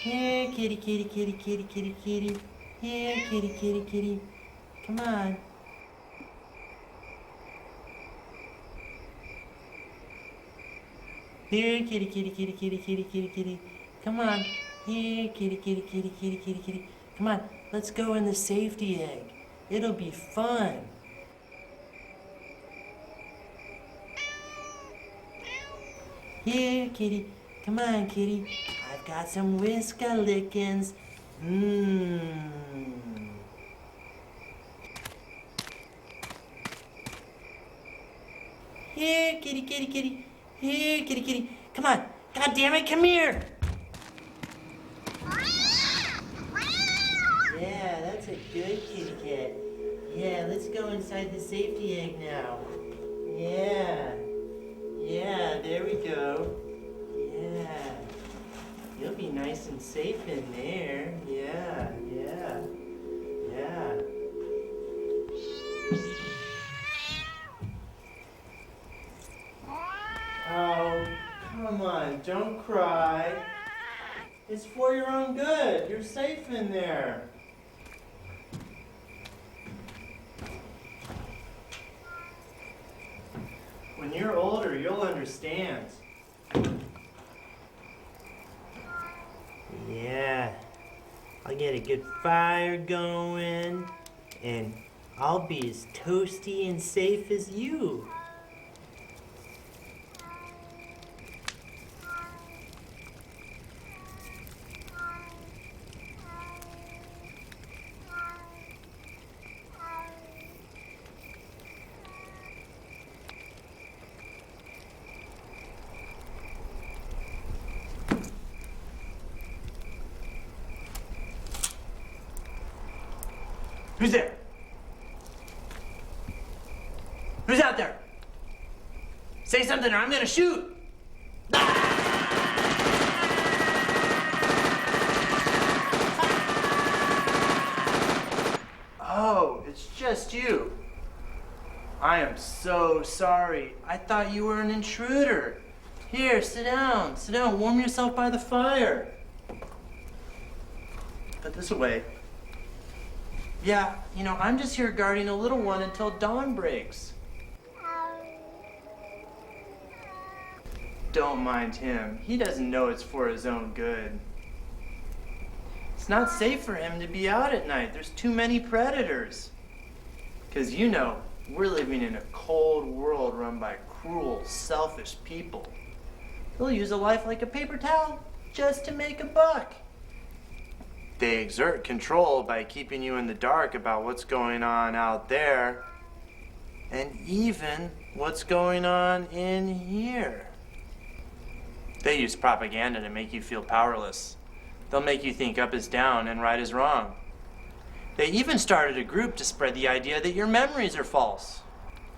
Here, kitty, kitty, kitty, kitty, kitty, kitty. Here, kitty, kitty, kitty. Come on. Here, kitty, kitty, kitty, kitty, kitty, kitty, kitty. Come on. Here, kitty, kitty, kitty, kitty, kitty, kitty. Come on, let's go in the safety egg. It'll be fun. Here, kitty. Come on, kitty. I've got some whisker-lickins. Mmm. Here, kitty, kitty, kitty. Here, kitty, kitty. Come on. God damn it, come here. Yeah, that's a good kitty cat. Yeah, let's go inside the safety egg now. Yeah. Yeah, there we go. Yeah. You'll be nice and safe in there. Yeah, yeah, yeah. Oh, come on, don't cry. It's for your own good. You're safe in there. When you're older, you'll understand. Yeah, I'll get a good fire going, and I'll be as toasty and safe as you. Who's there? Who's out there? Say something or I'm gonna shoot! Oh, it's just you. I am so sorry. I thought you were an intruder. Here, sit down, warm yourself by the fire. Put this away. Yeah, you know, I'm just here guarding a little one until dawn breaks. Don't mind him. He doesn't know it's for his own good. It's not safe for him to be out at night. There's too many predators. 'Cause you know, we're living in a cold world run by cruel, selfish people. They'll use a life like a paper towel just to make a buck. They exert control by keeping you in the dark about what's going on out there, and even what's going on in here. They use propaganda to make you feel powerless. They'll make you think up is down and right is wrong. They even started a group to spread the idea that your memories are false.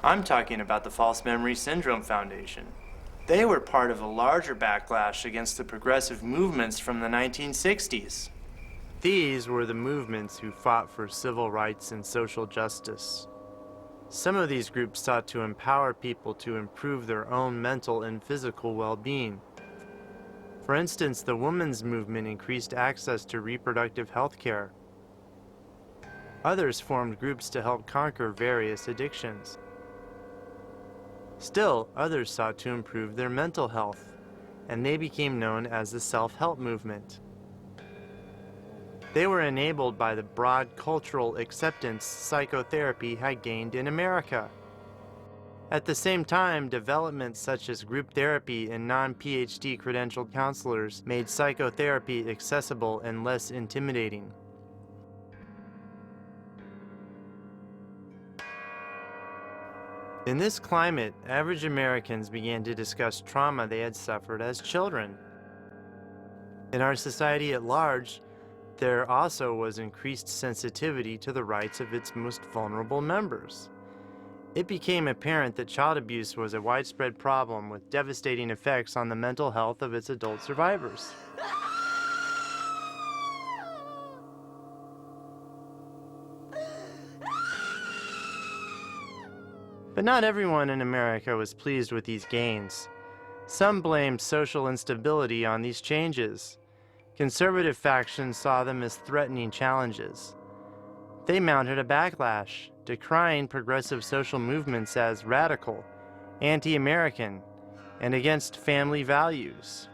I'm talking about the False Memory Syndrome Foundation. They were part of a larger backlash against the progressive movements from the 1960s. These were the movements who fought for civil rights and social justice. Some of these groups sought to empower people to improve their own mental and physical well-being. For instance, the women's movement increased access to reproductive health care. Others formed groups to help conquer various addictions. Still, others sought to improve their mental health, and they became known as the self-help movement. They were enabled by the broad cultural acceptance psychotherapy had gained in America. At the same time, developments such as group therapy and non-PhD credentialed counselors made psychotherapy accessible and less intimidating. In this climate, average Americans began to discuss trauma they had suffered as children. In our society at large, there also was increased sensitivity to the rights of its most vulnerable members. It became apparent that child abuse was a widespread problem with devastating effects on the mental health of its adult survivors. But not everyone in America was pleased with these gains. Some blamed social instability on these changes. Conservative factions saw them as threatening challenges. They mounted a backlash, decrying progressive social movements as radical, anti-American, and against family values.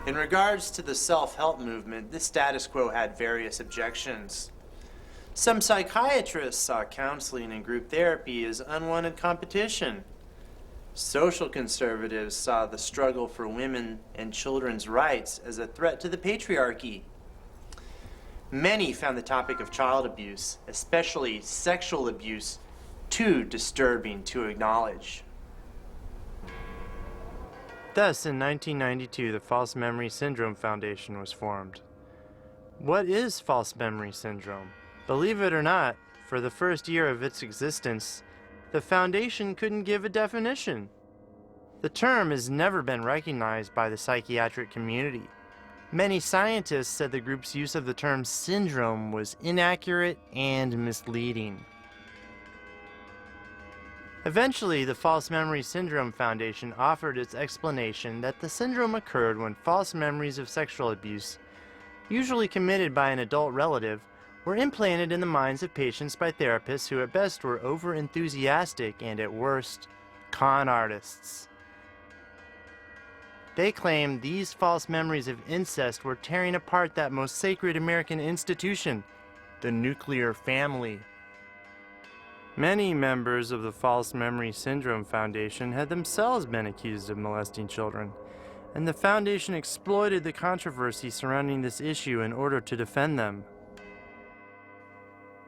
In regards to the self-help movement, the status quo had various objections. Some psychiatrists saw counseling and group therapy as unwanted competition. Social conservatives saw the struggle for women and children's rights as a threat to the patriarchy. Many found the topic of child abuse, especially sexual abuse, too disturbing to acknowledge. Thus, in 1992, the False Memory Syndrome Foundation was formed. What is false memory syndrome? Believe it or not, for the first year of its existence, the foundation couldn't give a definition. The term has never been recognized by the psychiatric community. Many scientists said the group's use of the term syndrome was inaccurate and misleading. Eventually, the False Memory Syndrome Foundation offered its explanation that the syndrome occurred when false memories of sexual abuse, usually committed by an adult relative, were implanted in the minds of patients by therapists who at best were over-enthusiastic and at worst, con artists. They claimed these false memories of incest were tearing apart that most sacred American institution, the nuclear family. Many members of the False Memory Syndrome Foundation had themselves been accused of molesting children, and the foundation exploited the controversy surrounding this issue in order to defend them.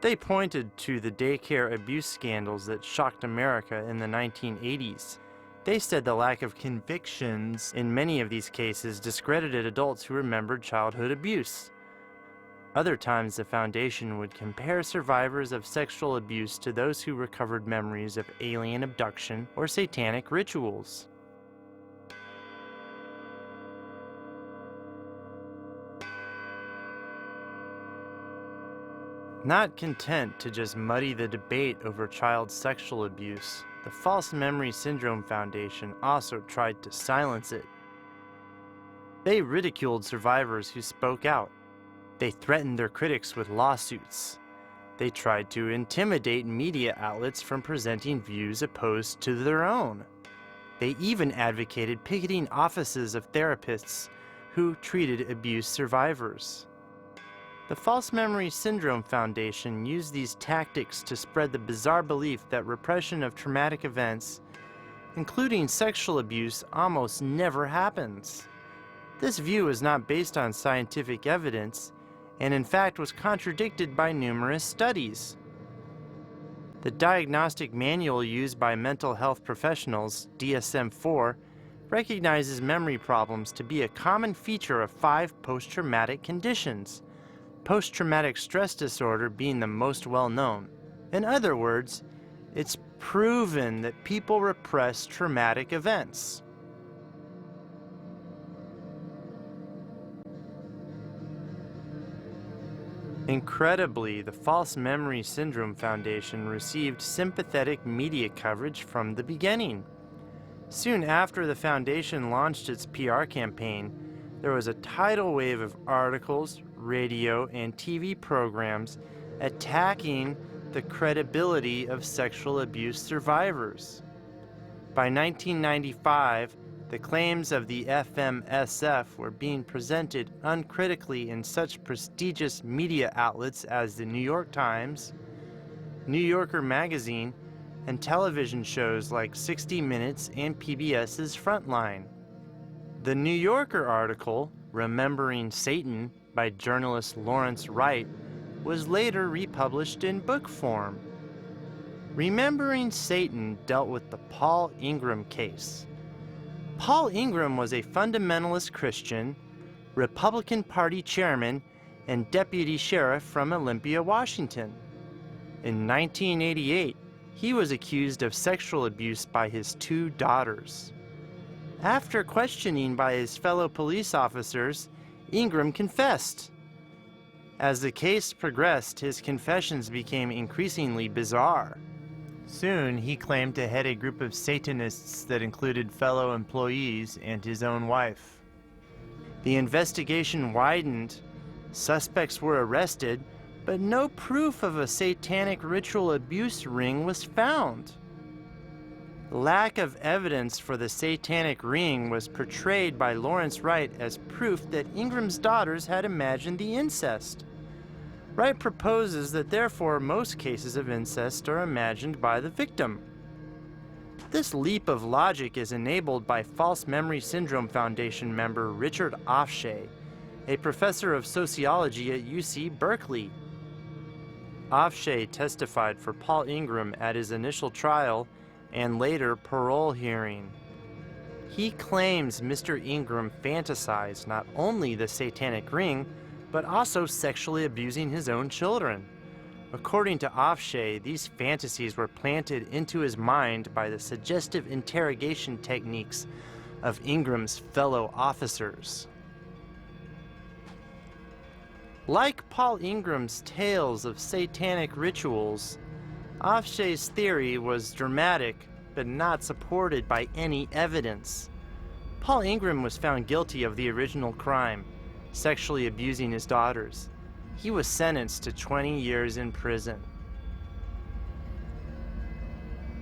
They pointed to the daycare abuse scandals that shocked America in the 1980s. They said the lack of convictions in many of these cases discredited adults who remembered childhood abuse. Other times, the foundation would compare survivors of sexual abuse to those who recovered memories of alien abduction or satanic rituals. Not content to just muddy the debate over child sexual abuse, the False Memory Syndrome Foundation also tried to silence it. They ridiculed survivors who spoke out. They threatened their critics with lawsuits. They tried to intimidate media outlets from presenting views opposed to their own. They even advocated picketing offices of therapists who treated abuse survivors. The False Memory Syndrome Foundation used these tactics to spread the bizarre belief that repression of traumatic events, including sexual abuse, almost never happens. This view is not based on scientific evidence, and in fact was contradicted by numerous studies. The diagnostic manual used by mental health professionals, DSM-4, recognizes memory problems to be a common feature of 5 post-traumatic conditions, post-traumatic stress disorder being the most well-known. In other words, it's proven that people repress traumatic events. Incredibly, the False Memory Syndrome Foundation received sympathetic media coverage from the beginning. Soon after the foundation launched its PR campaign, there was a tidal wave of articles, radio, and TV programs attacking the credibility of sexual abuse survivors. By 1995, the claims of the FMSF were being presented uncritically in such prestigious media outlets as the New York Times, New Yorker magazine, and television shows like 60 Minutes and PBS's Frontline. The New Yorker article, Remembering Satan, by journalist Lawrence Wright, was later republished in book form. Remembering Satan dealt with the Paul Ingram case. Paul Ingram was a fundamentalist Christian, Republican Party chairman, and deputy sheriff from Olympia, Washington. In 1988, he was accused of sexual abuse by his 2 daughters. After questioning by his fellow police officers, Ingram confessed. As the case progressed, his confessions became increasingly bizarre. Soon, he claimed to head a group of Satanists that included fellow employees and his own wife. The investigation widened. Suspects were arrested, but no proof of a satanic ritual abuse ring was found. Lack of evidence for the satanic ring was portrayed by Lawrence Wright as proof that Ingram's daughters had imagined the incest. Wright proposes that therefore most cases of incest are imagined by the victim. This leap of logic is enabled by False Memory Syndrome Foundation member Richard Offshay, a professor of sociology at UC Berkeley. Offshay testified for Paul Ingram at his initial trial and later parole hearing. He claims Mr. Ingram fantasized not only the satanic ring, but also sexually abusing his own children. According to Offshay, these fantasies were planted into his mind by the suggestive interrogation techniques of Ingram's fellow officers. Like Paul Ingram's tales of satanic rituals, Offshay's theory was dramatic but not supported by any evidence. Paul Ingram was found guilty of the original crime, sexually abusing his daughters. He was sentenced to 20 years in prison.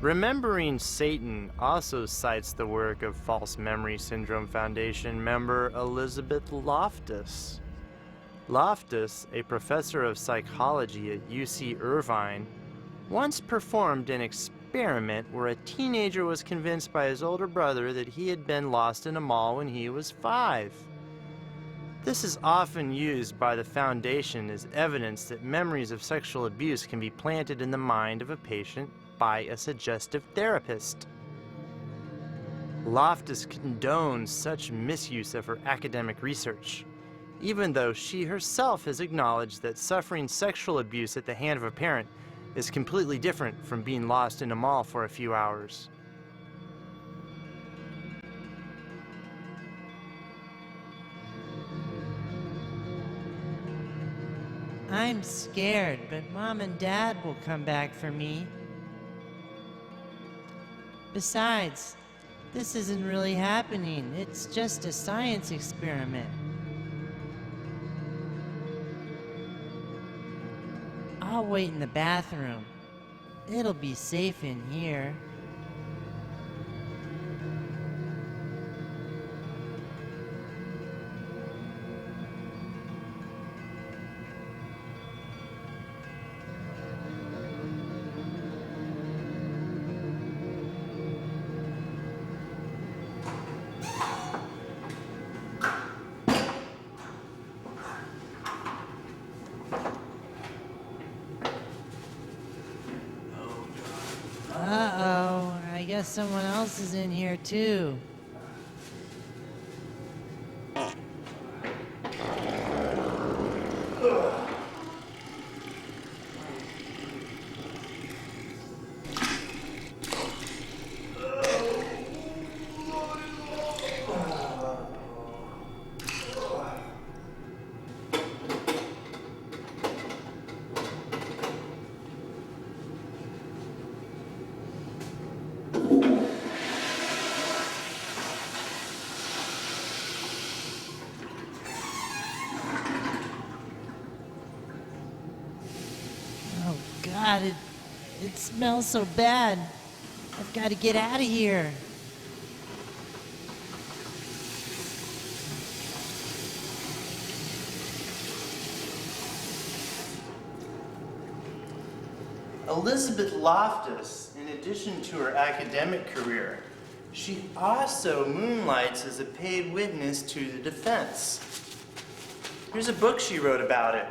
Remembering Satan also cites the work of False Memory Syndrome Foundation member Elizabeth Loftus. Loftus, a professor of psychology at UC Irvine, once performed an experiment where a teenager was convinced by his older brother that he had been lost in a mall when he was 5. This is often used by the Foundation as evidence that memories of sexual abuse can be planted in the mind of a patient by a suggestive therapist. Loftus condones such misuse of her academic research, even though she herself has acknowledged that suffering sexual abuse at the hand of a parent is completely different from being lost in a mall for a few hours. I'm scared, but Mom and Dad will come back for me. Besides, this isn't really happening. It's just a science experiment. I'll wait in the bathroom. It'll be safe in here. Uh-oh, I guess someone else is in here too. God, it smells so bad. I've got to get out of here. Elizabeth Loftus, in addition to her academic career, she also moonlights as a paid witness to the defense. Here's a book she wrote about it.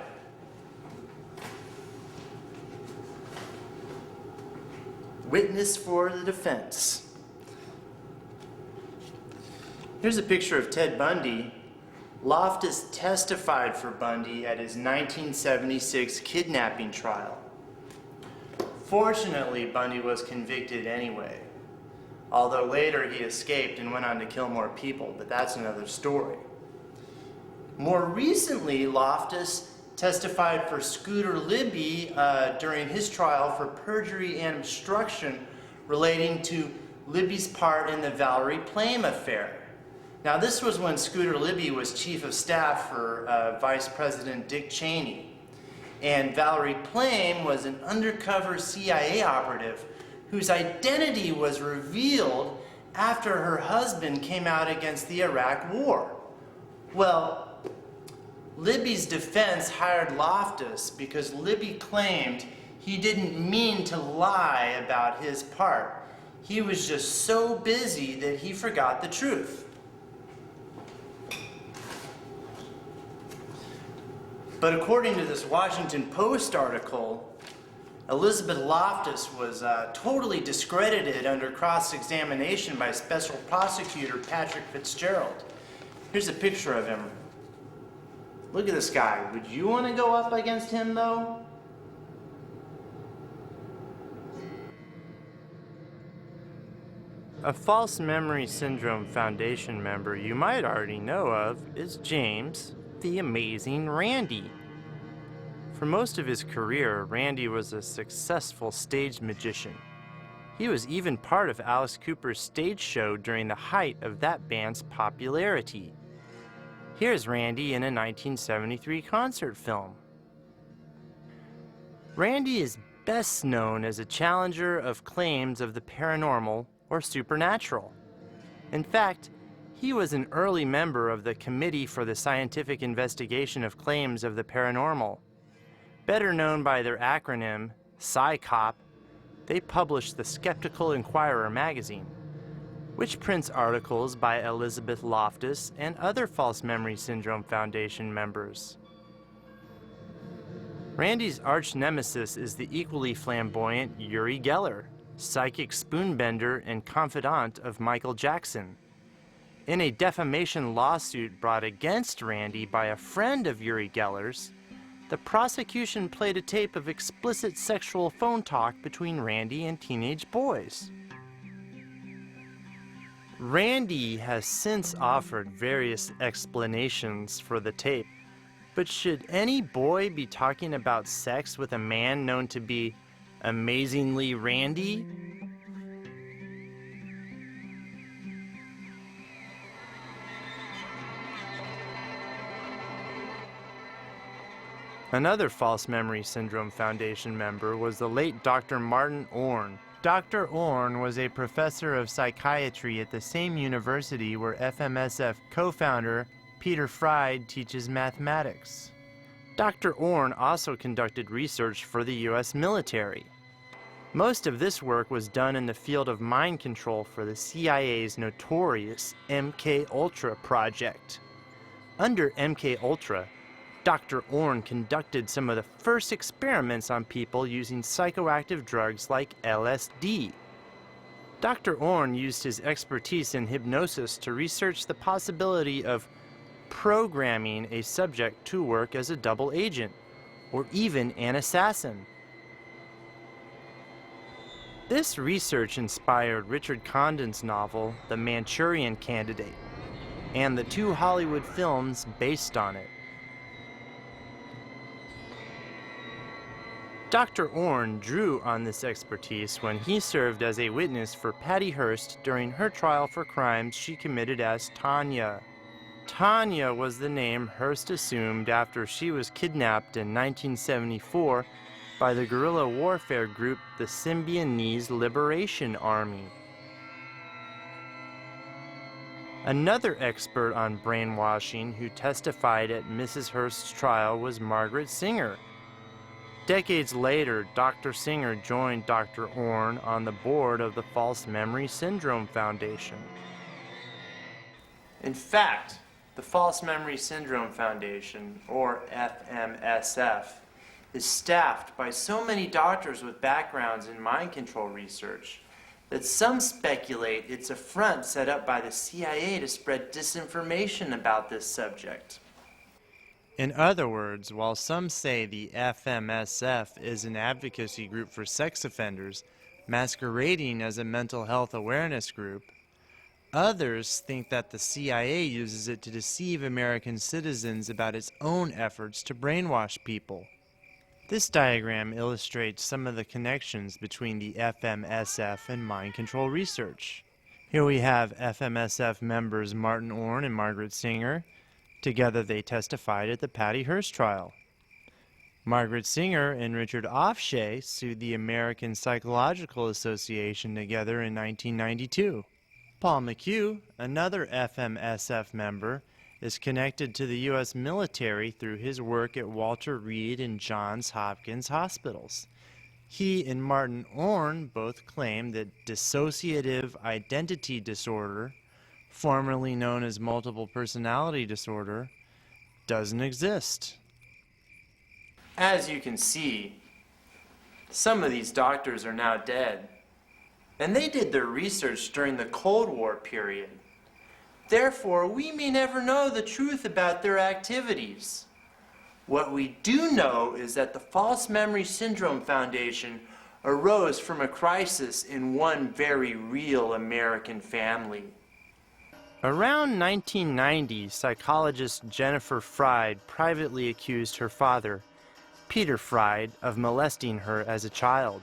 Witness for the Defense. Here's a picture of Ted Bundy. Loftus testified for Bundy at his 1976 kidnapping trial. Fortunately, Bundy was convicted anyway, although later he escaped and went on to kill more people, but that's another story. More recently, Loftus testified for Scooter Libby during his trial for perjury and obstruction relating to Libby's part in the Valerie Plame affair. Now, this was when Scooter Libby was chief of staff for Vice President Dick Cheney. And Valerie Plame was an undercover CIA operative whose identity was revealed after her husband came out against the Iraq War. Well, Libby's defense hired Loftus because Libby claimed he didn't mean to lie about his part. He was just so busy that he forgot the truth. But according to this Washington Post article, Elizabeth Loftus was totally discredited under cross-examination by Special Prosecutor Patrick Fitzgerald. Here's a picture of him. Look at this guy. Would you want to go up against him, though? A False Memory Syndrome Foundation member you might already know of is James, the Amazing Randy. For most of his career, Randy was a successful stage magician. He was even part of Alice Cooper's stage show during the height of that band's popularity. Here's Randy in a 1973 concert film. Randy is best known as a challenger of claims of the paranormal or supernatural. In fact, he was an early member of the Committee for the Scientific Investigation of Claims of the Paranormal. Better known by their acronym, SciCop, they published the Skeptical Inquirer magazine, which prints articles by Elizabeth Loftus and other False Memory Syndrome Foundation members. Randy's arch nemesis is the equally flamboyant Uri Geller, psychic spoonbender and confidant of Michael Jackson. In a defamation lawsuit brought against Randy by a friend of Uri Geller's, the prosecution played a tape of explicit sexual phone talk between Randy and teenage boys. Randy has since offered various explanations for the tape, but should any boy be talking about sex with a man known to be amazingly Randy? Another False Memory Syndrome Foundation member was the late Dr. Martin Orne. Dr. Orne was a professor of psychiatry at the same university where FMSF co-founder Peter Fried teaches mathematics. Dr. Orne also conducted research for the U.S. military. Most of this work was done in the field of mind control for the CIA's notorious MKUltra project. Under MKUltra, Dr. Orne conducted some of the first experiments on people using psychoactive drugs like LSD. Dr. Orne used his expertise in hypnosis to research the possibility of programming a subject to work as a double agent, or even an assassin. This research inspired Richard Condon's novel, The Manchurian Candidate, and the 2 Hollywood films based on it. Dr. Orne drew on this expertise when he served as a witness for Patty Hearst during her trial for crimes she committed as Tanya. Tanya was the name Hearst assumed after she was kidnapped in 1974 by the guerrilla warfare group the Symbionese Liberation Army. Another expert on brainwashing who testified at Mrs. Hearst's trial was Margaret Singer. Decades later, Dr. Singer joined Dr. Orne on the board of the False Memory Syndrome Foundation. In fact, the False Memory Syndrome Foundation, or FMSF, is staffed by so many doctors with backgrounds in mind control research that some speculate it's a front set up by the CIA to spread disinformation about this subject. In other words, while some say the FMSF is an advocacy group for sex offenders masquerading as a mental health awareness group, others think that the CIA uses it to deceive American citizens about its own efforts to brainwash people. This diagram illustrates some of the connections between the FMSF and mind control research. Here we have FMSF members Martin Orne and Margaret Singer. Together they testified at the Patty Hearst trial. Margaret Singer and Richard Offshay sued the American Psychological Association together in 1992. Paul McHugh, another FMSF member, is connected to the U.S. military through his work at Walter Reed and Johns Hopkins hospitals. He and Martin Orne both claim that dissociative identity disorder, formerly known as multiple personality disorder, doesn't exist. As you can see, some of these doctors are now dead, and they did their research during the Cold War period. Therefore, we may never know the truth about their activities. What we do know is that the False Memory Syndrome Foundation arose from a crisis in one very real American family. Around 1990, psychologist Jennifer Fried privately accused her father, Peter Fried, of molesting her as a child.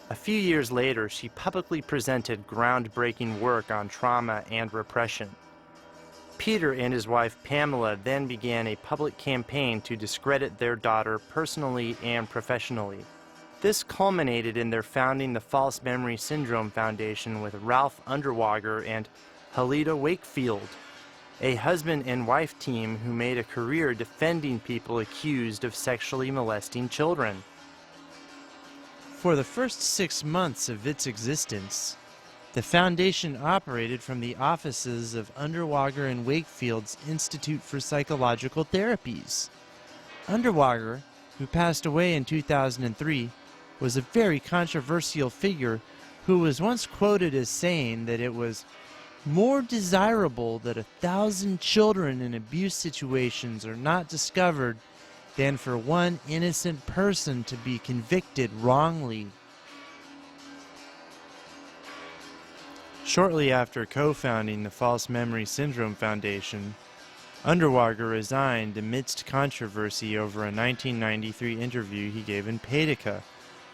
A few years later, she publicly presented groundbreaking work on trauma and repression. Peter and his wife Pamela then began a public campaign to discredit their daughter personally and professionally. This culminated in their founding the False Memory Syndrome Foundation with Ralph Underwager and Halida Wakefield, a husband and wife team who made a career defending people accused of sexually molesting children. For the first 6 months of its existence, the foundation operated from the offices of Underwager and Wakefield's Institute for Psychological Therapies. Underwager, who passed away in 2003, was a very controversial figure who was once quoted as saying that it was more desirable that 1,000 children in abuse situations are not discovered than for one innocent person to be convicted wrongly. Shortly after co-founding the False Memory Syndrome Foundation, Underwager resigned amidst controversy over a 1993 interview he gave in Petica,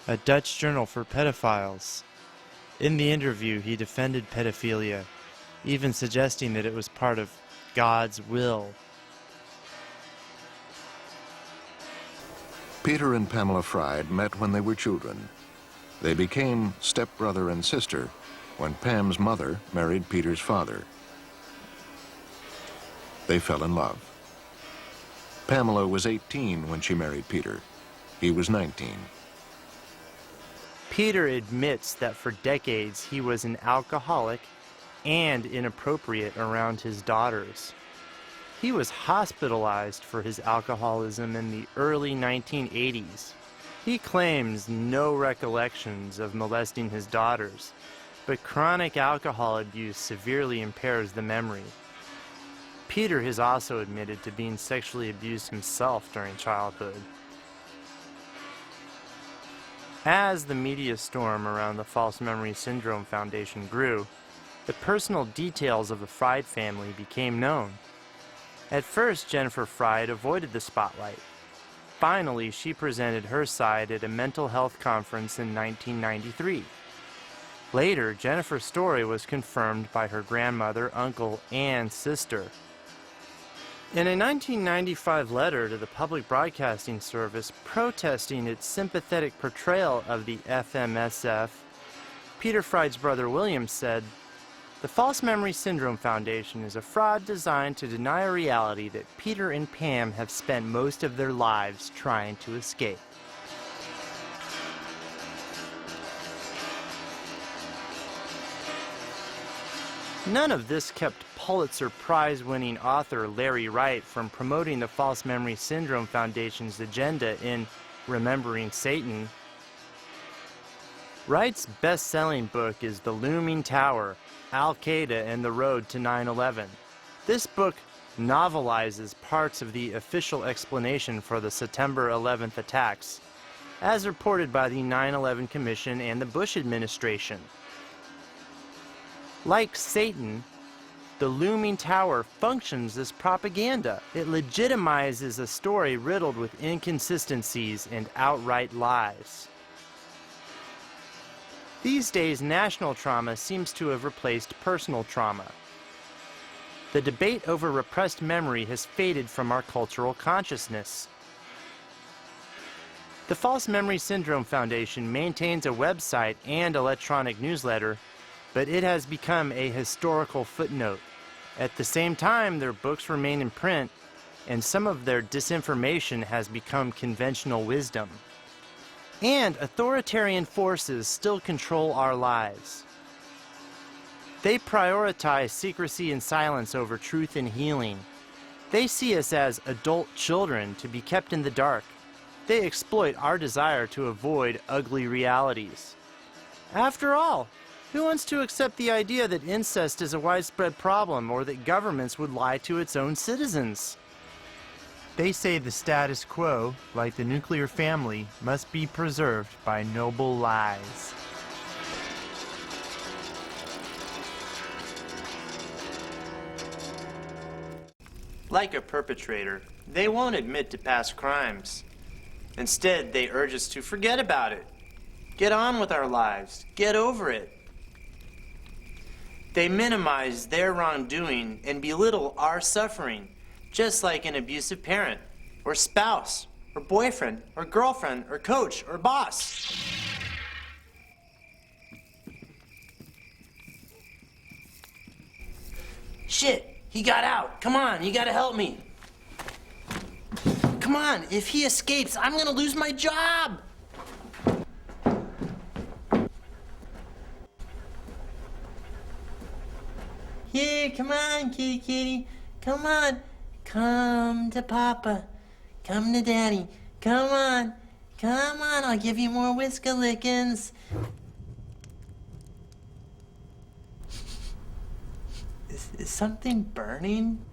a Dutch journal for pedophiles. In the interview, he defended pedophilia, even suggesting that it was part of God's will. Peter and Pamela Fried met when they were children. They became stepbrother and sister when Pam's mother married Peter's father. They fell in love. Pamela was 18 when she married Peter. He was 19. Peter admits that for decades he was an alcoholic and inappropriate around his daughters. He was hospitalized for his alcoholism in the early 1980s. He claims no recollections of molesting his daughters, but chronic alcohol abuse severely impairs the memory. Peter has also admitted to being sexually abused himself during childhood. As the media storm around the False Memory Syndrome Foundation grew, the personal details of the Fried family became known. At first, Jennifer Fried avoided the spotlight. Finally, she presented her side at a mental health conference in 1993. Later, Jennifer's story was confirmed by her grandmother, uncle, and sister. In a 1995 letter to the Public Broadcasting Service protesting its sympathetic portrayal of the FMSF, Peter Fried's brother William said, "The False Memory Syndrome Foundation is a fraud designed to deny a reality that Peter and Pam have spent most of their lives trying to escape." None of this kept Pulitzer Prize-winning author Larry Wright from promoting the False Memory Syndrome Foundation's agenda in Remembering Satan. Wright's best-selling book is The Looming Tower, Al-Qaeda and the Road to 9/11. This book novelizes parts of the official explanation for the September 11th attacks, as reported by the 9/11 Commission and the Bush administration. Like Satan, the Looming Tower functions as propaganda. It legitimizes a story riddled with inconsistencies and outright lies. These days, national trauma seems to have replaced personal trauma. The debate over repressed memory has faded from our cultural consciousness. The False Memory Syndrome Foundation maintains a website and electronic newsletter, but it has become a historical footnote. At the same time, their books remain in print, and some of their disinformation has become conventional wisdom. And authoritarian forces still control our lives. They prioritize secrecy and silence over truth and healing. They see us as adult children to be kept in the dark. They exploit our desire to avoid ugly realities. After all, who wants to accept the idea that incest is a widespread problem or that governments would lie to its own citizens? They say the status quo, like the nuclear family, must be preserved by noble lies. Like a perpetrator, they won't admit to past crimes. Instead, they urge us to forget about it. Get on with our lives. Get over it. They minimize their wrongdoing and belittle our suffering, just like an abusive parent, or spouse, or boyfriend, or girlfriend, or coach, or boss. Shit, he got out. Come on, you gotta help me. Come on, if he escapes, I'm gonna lose my job. Here, come on, kitty kitty. Come on. Come to Papa. Come to Daddy. Come on. Come on, I'll give you more whisker-lickins. Is something burning?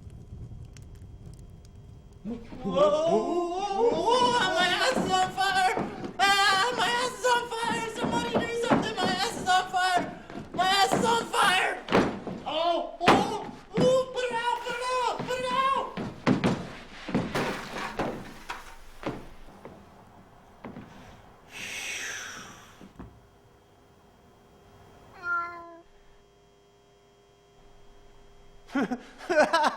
Whoa! My ass is on fire! Ah, my ass is on fire! Somebody do something! My ass is on fire! My ass is on fire! Oh! Put it out! Put it out! Put it out!